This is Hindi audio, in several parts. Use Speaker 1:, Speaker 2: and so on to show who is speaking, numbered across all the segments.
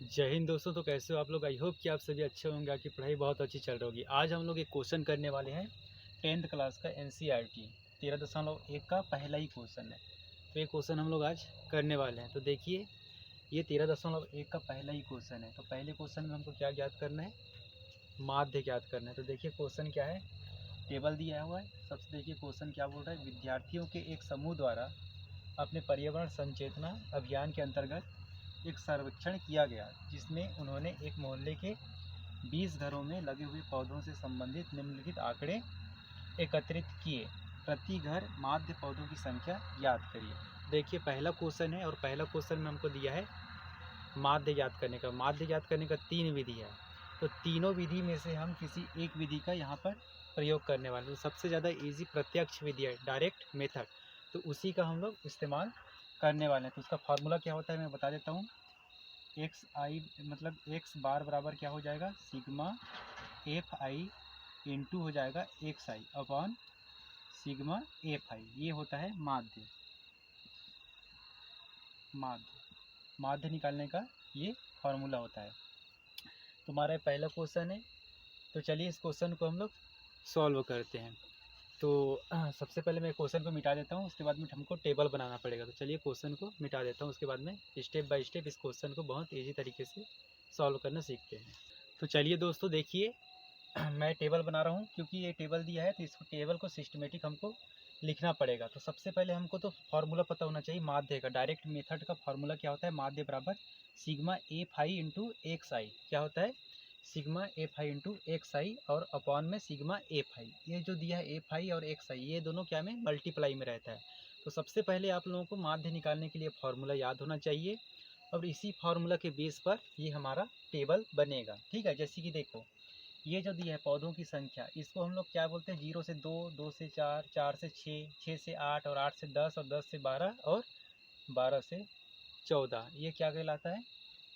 Speaker 1: जय हिंद दोस्तों। तो कैसे हो आप लोग? आई होप कि आप सभी अच्छे होंगे, आपकी पढ़ाई बहुत अच्छी चल रही होगी। आज हम लोग एक क्वेश्चन करने वाले हैं 10th क्लास का NCERT 13.1 का पहला ही क्वेश्चन है। तो ये क्वेश्चन हम लोग आज करने वाले हैं। तो देखिए, ये 13.1 का पहला ही क्वेश्चन है। तो पहले क्वेश्चन में हमको क्या ज्ञात करना है? माध्य ज्ञात करना है। तो देखिए क्वेश्चन क्या है, टेबल दिया हुआ है। सबसे देखिए क्वेश्चन क्या बोल रहा है, विद्यार्थियों के एक समूह द्वारा अपने पर्यावरण संचेतना अभियान के अंतर्गत एक सर्वेक्षण किया गया, जिसमें उन्होंने एक मोहल्ले के 20 घरों में लगे हुए पौधों से संबंधित निम्नलिखित आंकड़े एकत्रित किए। प्रति घर माध्य पौधों की संख्या ज्ञात करिए। देखिए पहला क्वेश्चन है और पहला क्वेश्चन में हमको दिया है माध्य ज्ञात करने का। माध्य ज्ञात करने का 3 विधि है। तो तीनों विधि में से हम किसी एक विधि का यहाँ पर प्रयोग करने वाले हैं। तो सबसे ज़्यादा इजी प्रत्यक्ष विधि है, डायरेक्ट मेथड। तो उसी का हम लोग इस्तेमाल करने वाले हैं। तो उसका फार्मूला क्या होता है मैं बता देता हूँ। एक्स आई मतलब एक्स बार बराबर क्या हो जाएगा, सिग्मा एफ आई इंटू हो जाएगा एक्स आई अपॉन सिग्मा एफ आई। ये होता है माध्य। माध्य निकालने का ये फार्मूला होता है। तुम्हारा पहला क्वेश्चन है। तो चलिए इस क्वेश्चन को हम लोग सॉल्व करते हैं। तो सबसे पहले मैं क्वेश्चन को मिटा देता हूँ, उसके बाद में हमको टेबल बनाना पड़ेगा। तो चलिए क्वेश्चन को मिटा देता हूँ, उसके बाद में स्टेप बाय स्टेप इस क्वेश्चन को बहुत ईजी तरीके से सॉल्व करना सीखते हैं। तो चलिए दोस्तों देखिए, मैं टेबल बना रहा हूँ। क्योंकि ये टेबल दिया है तो इस टेबल को सिस्टमेटिक हमको लिखना पड़ेगा। तो सबसे पहले हमको तो फार्मूला पता होना चाहिए माध्य का। डायरेक्ट मेथड का फार्मूला क्या होता है, माध्य बराबर sigma F I into X I. क्या होता है, sigma F I into X I और अपॉन में सिग्मा एफ आई। ये जो दिया है एफ आई और एक्स आई, ये दोनों क्या में मल्टीप्लाई में रहता है। तो सबसे पहले आप लोगों को माध्य निकालने के लिए फार्मूला याद होना चाहिए और इसी फार्मूला के बेस पर ये हमारा टेबल बनेगा। ठीक है, जैसे कि देखो ये जो दिया है पौधों की संख्या, इसको हम लोग क्या बोलते हैं, 0 से 2, 2 से 4, 4 से 6, 6 से 8 और 8 से 10 और 10 से 12 और 12 से 14। ये क्या कहलाता है,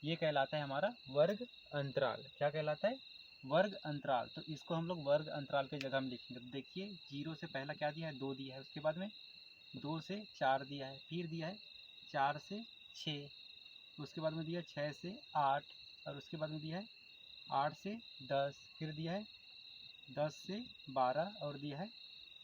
Speaker 1: ये कहलाता है हमारा वर्ग अंतराल। क्या कहलाता है, वर्ग अंतराल। तो इसको हम लोग वर्ग अंतराल के जगह में लिखेंगे। तो देखिए 0 से पहला क्या दिया है, 2 दिया है। उसके बाद में 2 से 4 दिया है, फिर दिया है 4 से 6, उसके बाद में दिया है 6 से 8 और उसके बाद में दिया है 8 से 10, फिर दिया है 10 से 12 और दिया है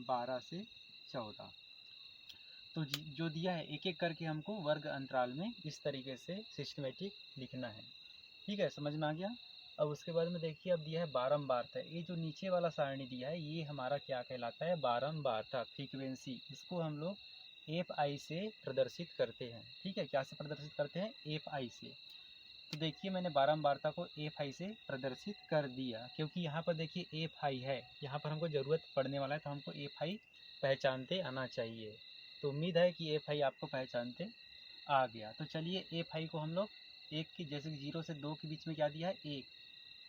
Speaker 1: 12 से 14। तो जो दिया है एक एक करके हमको वर्ग अंतराल में इस तरीके से सिस्टमेटिक लिखना है। ठीक है, समझ में आ गया। अब उसके बाद में देखिए अब दिया है बारंबारता। ये जो नीचे वाला सारणी दिया है ये हमारा क्या कहलाता है, बारंबारता फ्रीक्वेंसी। इसको हम लोग एफ आई से प्रदर्शित करते हैं। ठीक है, क्या से प्रदर्शित करते हैं, एफ आई से। तो देखिए मैंने बारंबारता को एफ आई से प्रदर्शित कर दिया, क्योंकि यहाँ पर देखिए एफ आई है, यहाँ पर हमको ज़रूरत पड़ने वाला है तो हमको एफ आई पहचानते आना चाहिए। तो उम्मीद है कि एफ आई आपको पहचानते आ गया। तो चलिए एफ आई को हम लोग एक की, जैसे कि 0 से 2 के बीच में क्या दिया है, 1,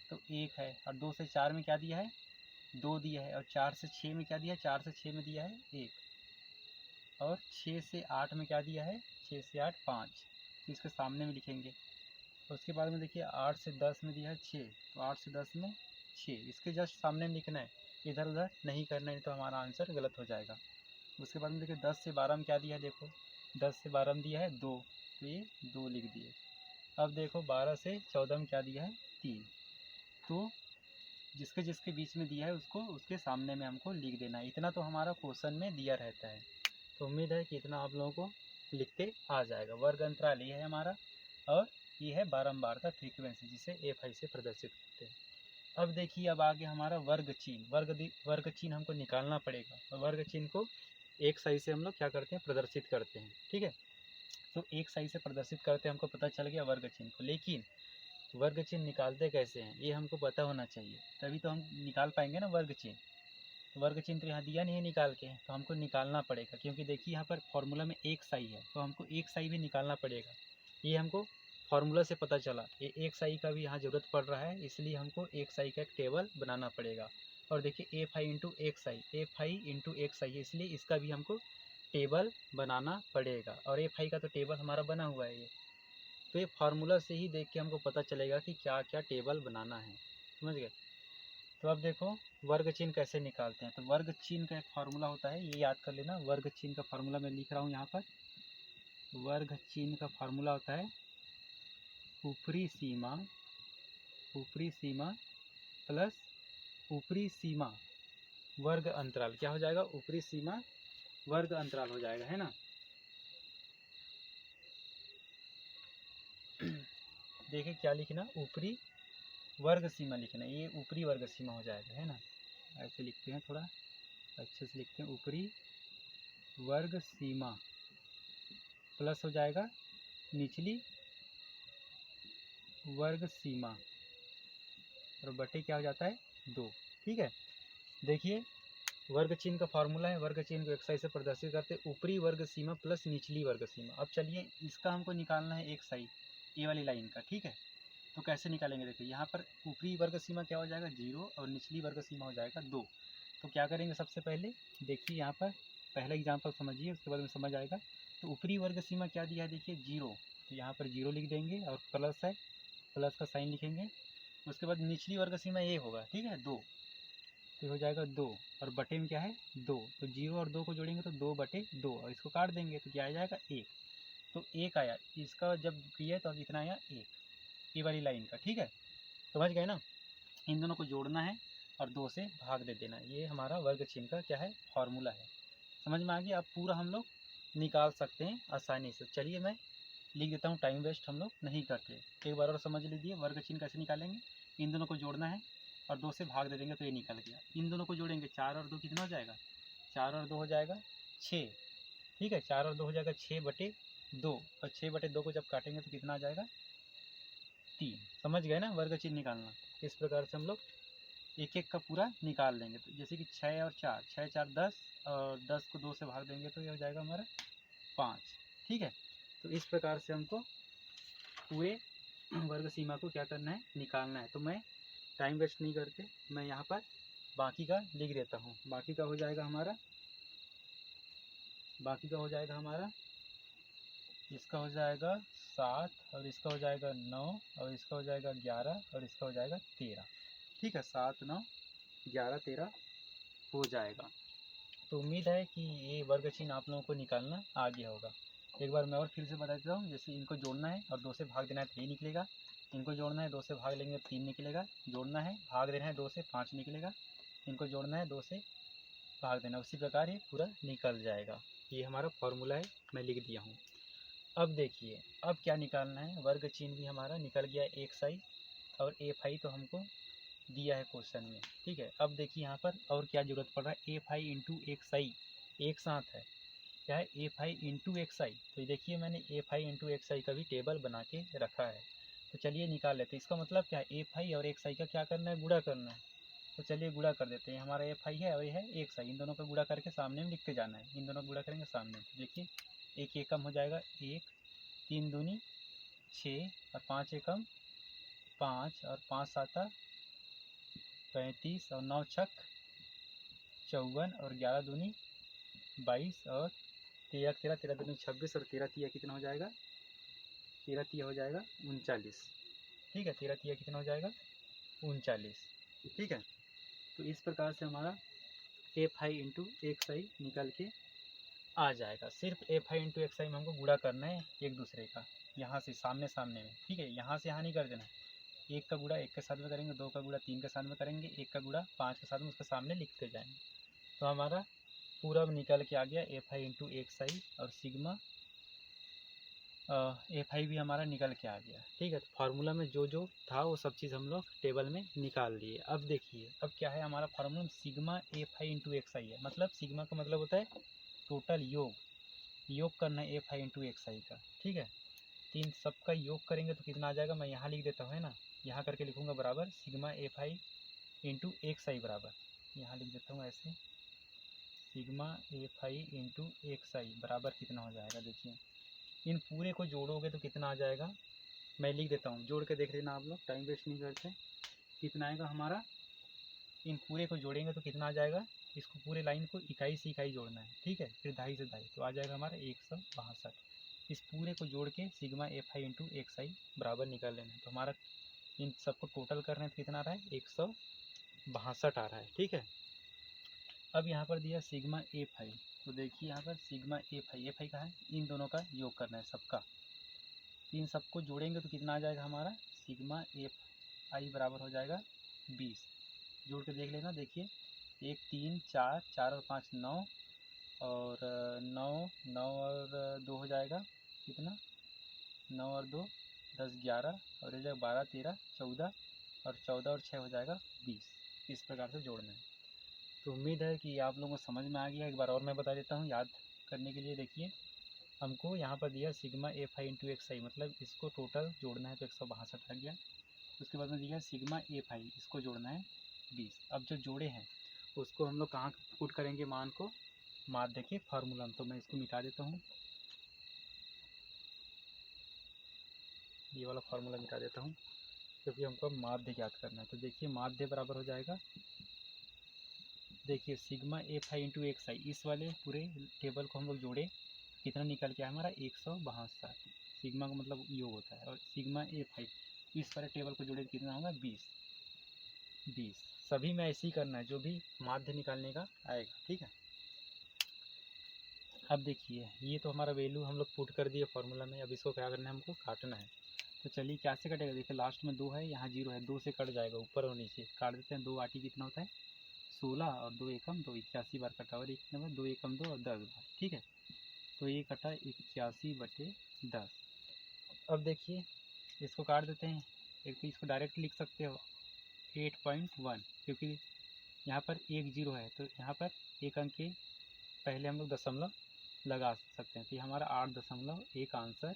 Speaker 1: तो 1 है। और 2 से 4 में क्या दिया है, 2 दिया है। और 4 से 6 में क्या दिया है, 4 से 6 में दिया है 1। और 6 से 8 में क्या दिया है, 6 से 8 5। तो इसके सामने में लिखेंगे। उसके बाद में देखिए 8 से 10 में दिया है 6, तो 8 से 10 में 6, इसके जस्ट सामने में लिखना है, इधर उधर नहीं करना है, तो हमारा आंसर गलत हो जाएगा। उसके बाद में देखिए 10 से 12 में क्या दिया है, देखो 10 से 12 में दिया है 2, तो ये 2 लिख दिए। अब देखो 12 से 14 में क्या दिया है, 3। तो जिसके जिसके बीच में दिया है उसको उसके सामने में हमको लिख देना है। इतना तो हमारा क्वेश्चन में दिया रहता है। तो उम्मीद है कि इतना आप लोगों को लिखते आ जाएगा। वर्ग अंतराल ये है हमारा और ये है बारंबारता फ्रीक्वेंसी, जिसे एफ आई से प्रदर्शित करते हैं। अब देखिए अब आगे हमारा वर्ग चिन्ह। वर्ग चिन्ह हमको निकालना पड़ेगा और वर्ग चिन्ह को एक सही से हम लोग क्या करते हैं, प्रदर्शित करते हैं। ठीक है, तो एक सही से प्रदर्शित करते हैं, हमको पता चल गया वर्ग चिन्ह को। लेकिन वर्ग चिन्ह निकालते कैसे हैं ये हमको पता होना चाहिए, तभी तो हम निकाल पाएंगे ना वर्ग चिन्ह। वर्ग चिन्ह तो यहाँ दिया नहीं है निकाल के, तो हमको निकालना पड़ेगा। क्योंकि देखिए यहाँ पर फॉर्मूला में एक साई है, तो हमको एक साई भी निकालना पड़ेगा। ये हमको फार्मूला से पता चला। ये एक साई का भी यहाँ ज़रूरत पड़ रहा है, इसलिए हमको एक साई का एक टेबल बनाना पड़ेगा। और देखिए एफ आई इंटू एक साई, एफ आई इंटू एक साई, इसलिए इसका भी हमको टेबल बनाना पड़ेगा। और एफ आई का तो टेबल हमारा बना हुआ है ये। तो ये फार्मूला से ही देख के हमको पता चलेगा कि क्या क्या टेबल बनाना है। समझ गए। तो अब देखो वर्ग चिन्ह कैसे निकालते हैं। तो वर्ग चिन्ह का एक फार्मूला होता है, ये याद कर लेना। वर्ग चिन्ह का फार्मूला मैं लिख रहा हूँ यहाँ पर। वर्ग चिन्ह का फार्मूला होता है ऊपरी सीमा प्लस ऊपरी सीमा वर्ग अंतराल, क्या हो जाएगा, ऊपरी सीमा वर्ग अंतराल हो जाएगा, है ना। देखिए क्या लिखना, ऊपरी वर्ग सीमा लिखना, ये ऊपरी वर्ग सीमा हो जाएगा, है ना। ऐसे लिखते हैं, थोड़ा अच्छे से लिखते हैं, ऊपरी वर्ग सीमा प्लस हो जाएगा निचली वर्ग सीमा और बटे क्या हो जाता है 2। ठीक है, देखिए वर्ग चिन्ह का फॉर्मूला है, वर्ग चिन्ह को एक्साई से प्रदर्शित करते ऊपरी वर्ग सीमा प्लस निचली वर्ग सीमा। अब चलिए इसका हमको निकालना है एक साई ये वाली लाइन का। ठीक है, तो कैसे निकालेंगे, देखिए यहाँ पर ऊपरी वर्ग सीमा क्या हो जाएगा 0 और निचली वर्ग सीमा हो जाएगा 2। तो क्या करेंगे, सबसे पहले देखिए यहाँ पर पहला एग्जाम्पल समझिए, उसके बाद में समझ आएगा। तो ऊपरी वर्ग सीमा क्या दिया है, देखिए 0, तो यहाँ पर 0 लिख देंगे और प्लस है, प्लस का साइन लिखेंगे। उसके बाद निचली वर्ग सीमा ये होगा, ठीक है 2, तो हो जाएगा 2 और बटे में क्या है 2, तो 0 और 2 को जोड़ेंगे तो 2/2 और इसको काट देंगे तो क्या आ जाएगा 1। तो 1 आया, इसका जब किया तो अब इतना आया 1, ये वाली लाइन का। ठीक है, समझ गए ना। इन दोनों को जोड़ना है और 2 से भाग दे देना, ये हमारा वर्ग चिन्ह का क्या है फॉर्मूला है। समझ में आ गया, अब पूरा हम लोग निकाल सकते हैं आसानी से। चलिए मैं लिख देता हूँ, टाइम वेस्ट हम लोग नहीं करते, एक बार और समझ लीजिए वर्ग चिन्ह कैसे निकालेंगे। इन दोनों को जोड़ना है और 2 से भाग दे देंगे तो ये निकल गया। इन दोनों को जोड़ेंगे, 4 और 2 कितना हो जाएगा, 4 और 2 हो जाएगा 6। ठीक है, 4 और 2 हो जाएगा 6/2 और 6/2 को जब काटेंगे तो कितना आ जाएगा 3। समझ गए ना वर्ग चिन्ह निकालना। इस प्रकार से हम लोग एक एक का पूरा निकाल लेंगे। तो जैसे कि 6 और 4, 6 4 10 और 10 को 2 से भाग देंगे तो ये हो जाएगा हमारा 5। ठीक है, तो इस प्रकार से हमको पूरे वर्ग सीमा को क्या करना है, निकालना है। तो मैं टाइम वेस्ट नहीं करते, मैं यहाँ पर बाकी का लिख देता हूँ। बाकी का हो जाएगा हमारा, इसका हो जाएगा 7 और इसका हो जाएगा 9 और इसका हो जाएगा 11 और इसका हो जाएगा 13। ठीक है, 7 9 11 13 हो जाएगा। तो उम्मीद है कि ये वर्ग चिन्ह आप लोगों को निकालना आ गया होगा। एक बार मैं और फिर से बता देता हूँ, जैसे इनको जोड़ना है और 2 से भाग देना है तो ये निकलेगा, इनको जोड़ना है 2 से भाग लेंगे तो 3 निकलेगा, जोड़ना है भाग देना है 2 से 5 निकलेगा, इनको जोड़ना है 2 से भाग देना, उसी प्रकार ये पूरा निकल जाएगा। ये हमारा फॉर्मूला है, मैं लिख दिया हूँ। अब देखिए अब क्या निकालना है, वर्ग चिन्ह भी हमारा निकल गया एक साई और एफ आई तो हमको दिया है क्वेश्चन में। ठीक है, अब देखिए यहाँ पर और क्या जरूरत पड़ रहा है, एफ आई इंटू एक्स आई एक साथ है, क्या है एफ आई इंटू एक्स आई। तो देखिए मैंने एफ आई इंटू एक्स आई का भी टेबल बना के रखा है, तो चलिए निकाल लेते हैं। इसका मतलब क्या है, एफ आई और एक्स आई का क्या करना है, गुणा करना है। तो चलिए गुणा कर देते हैं, हमारा एफ आई है और ये है एक्स आई, इन दोनों का गुणा करके सामने में लिखते जाना है। इन दोनों का गुणा करेंगे सामने, तो देखिए एक एकम हो जाएगा 1, 3 दूनी 6 और 5 एकम 5 और 5 साता 35 और 9 छक 54 और 11 दूनी 22 और 13 दूनी 26 और 13 तिया कितना हो जाएगा, 13 तिया हो जाएगा 39। ठीक है, 13 तिया कितना हो जाएगा 39। ठीक है, तो इस प्रकार से हमारा एफ आई इंटू एक्स आई निकल के आ जाएगा। सिर्फ एफ आई इंटू एक्स आई में हमको गुणा करना है एक दूसरे का, यहाँ से सामने सामने में। ठीक है, यहाँ से यहाँ नहीं कर देना, एक का गुणा एक के साथ में करेंगे, 2 का गुणा 3 के साथ में करेंगे, 1 का गुणा 5 के साथ में उसके सामने लिखते जाएंगे। तो हमारा पूरा निकल के आ गया F I into X I और सिग्मा एफ आई भी हमारा निकल के आ गया। ठीक है, तो फार्मूला में जो जो था वो सब चीज़ हम लोग टेबल में निकाल लिए। अब देखिए अब क्या है हमारा फार्मूला में, sigma F I into X I है, मतलब सिग्मा का मतलब होता है टोटल योग करना है एफ आई इंटू एक्स आई का। ठीक है, तीन सबका योग करेंगे तो कितना आ जाएगा, मैं यहाँ लिख देता हूँ, है ना, यहाँ करके लिखूँगा बराबर sigma F I into X I बराबर, यहाँ लिख देता हूँ ऐसे, sigma F I into X I बराबर कितना हो जाएगा। देखिए इन पूरे को जोड़ोगे तो कितना आ जाएगा, मैं लिख देता हूँ, जोड़ के देख लेना आप लोग, टाइम वेस्ट नहीं करते। कितना आएगा हमारा, इन पूरे को जोड़ेंगे तो कितना आ जाएगा, इसको पूरे लाइन को इकाई से इकाई जोड़ना है। ठीक है, फिर ढाई से ढाई, तो आ जाएगा हमारा 162। इस पूरे को जोड़ के sigma F I into X I बराबर निकाल लेना है। तो हमारा इन सबको टोटल करना है तो कितना आ रहा है 162 आ रहा है। ठीक है, अब यहाँ पर दिया सिग्मा एफ आई, तो देखिए यहाँ पर सिग्मा एफ आई का है, इन दोनों का योग करना है सबका, तो इन सबको जोड़ेंगे तो कितना आ जाएगा हमारा, सिग्मा एफ आई बराबर हो जाएगा 20। जोड़ के देख लेना, देखिए 1 3 4 4 और 5 9 और 9 और 2 हो जाएगा कितना, 9 और 2 10 11 और 1 12 13 14 और 14 और 6 हो जाएगा 20। इस प्रकार से जोड़ना है। तो उम्मीद है कि आप लोगों को समझ में आ गया। एक बार और मैं बता देता हूँ याद करने के लिए। देखिए हमको यहाँ पर दिया sigma F I into X I, मतलब इसको टोटल जोड़ना है तो 162 आ गया। उसके बाद में दिया सिग्मा एफ आई, इसको जोड़ना है 20। अब जो जोड़े हैं उसको हम लोग कहाँ पुट करेंगे मान को, माध्य के फार्मूला में। तो मैं इसको मिटा देता हूँ, ये वाला फार्मूला मिटा देता हूँ क्योंकि हमको माध्य ज्ञात करना है। तो देखिए माध्य बराबर हो जाएगा, देखिए sigma F I into X I, इस वाले पूरे टेबल को हम लोग जोड़े, कितना निकल के आया हमारा 162। सिग्मा का मतलब योग होता है, और सिग्मा एफ आई इस वाले टेबल को जोड़े कितना होगा 20। सभी में ऐसे ही करना है जो भी माध्य निकालने का आएगा, ठीक है। अब देखिए ये तो हमारा वैल्यू हम लोग पुट कर दिए फार्मूला में। अब इसको क्या करना है, हमको काटना है। तो चलिए कैसे कटेगा, देखिए लास्ट में 2 है, यहाँ 0 है, 2 से कट जाएगा, ऊपर और नीचे काट देते हैं। 2 आटी कितना होता है 16 और 2 एकम 2, 81 बार कटा, और 1 नंबर 2 एकम 2 और 10 बार, ठीक है। तो ये कटा 81/10। अब देखिए इसको काट देते हैं, एक तो इसको डायरेक्ट लिख सकते हो 8.1, क्योंकि यहाँ पर 1 0 है तो यहाँ पर एक अंक के पहले हम लोग दशमलव लगा सकते हैं। तो ये हमारा 8.1 आंसर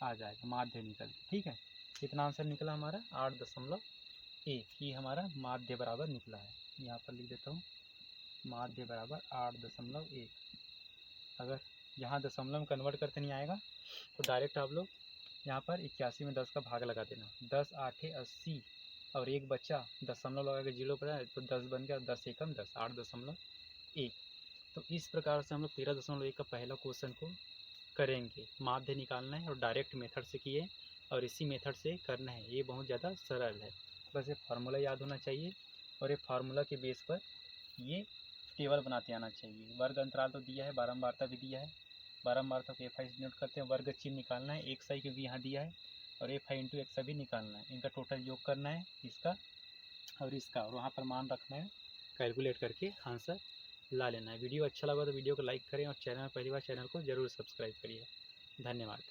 Speaker 1: आ जाएगा माध्य निकल, ठीक है। कितना आंसर निकला हमारा 8.1, ये हमारा माध्य बराबर निकला है। यहाँ पर लिख देता हूँ माध्य बराबर 8.1। अगर यहाँ दशमलव में कन्वर्ट करते नहीं आएगा तो डायरेक्ट आप लोग यहाँ पर 81 में 10 का भाग लगा देना, 10 8 80 और एक बच्चा दशमलव लगा के 0 पर है तो 10 बन गया, 10 एकम 10, 8.1। तो इस प्रकार से हम लोग 13.1 का पहला क्वेश्चन को करेंगे। माध्य निकालना है और डायरेक्ट मेथड से किए और इसी मेथड से करना है। ये बहुत ज़्यादा सरल है, बस ये फार्मूला याद होना चाहिए और ये फार्मूला के बेस पर ये टेबल बनाते आना चाहिए। वर्ग अंतराल तो दिया है, बारंबारता भी दिया है, बारंबारता को एफ आई से नोट करते हैं। वर्ग चिन्ह निकालना है, एक्स आई क्योंकि यहाँ दिया है, और एफ आई इंटू एक्स आई भी निकालना है। इनका टोटल योग करना है, इसका और इसका, और वहाँ पर मान रखना है, कैलकुलेट करके आंसर ला लेना है। वीडियो अच्छा लगा तो वीडियो को लाइक करें और चैनल पहली बार चैनल को जरूर सब्सक्राइब करिए। धन्यवाद।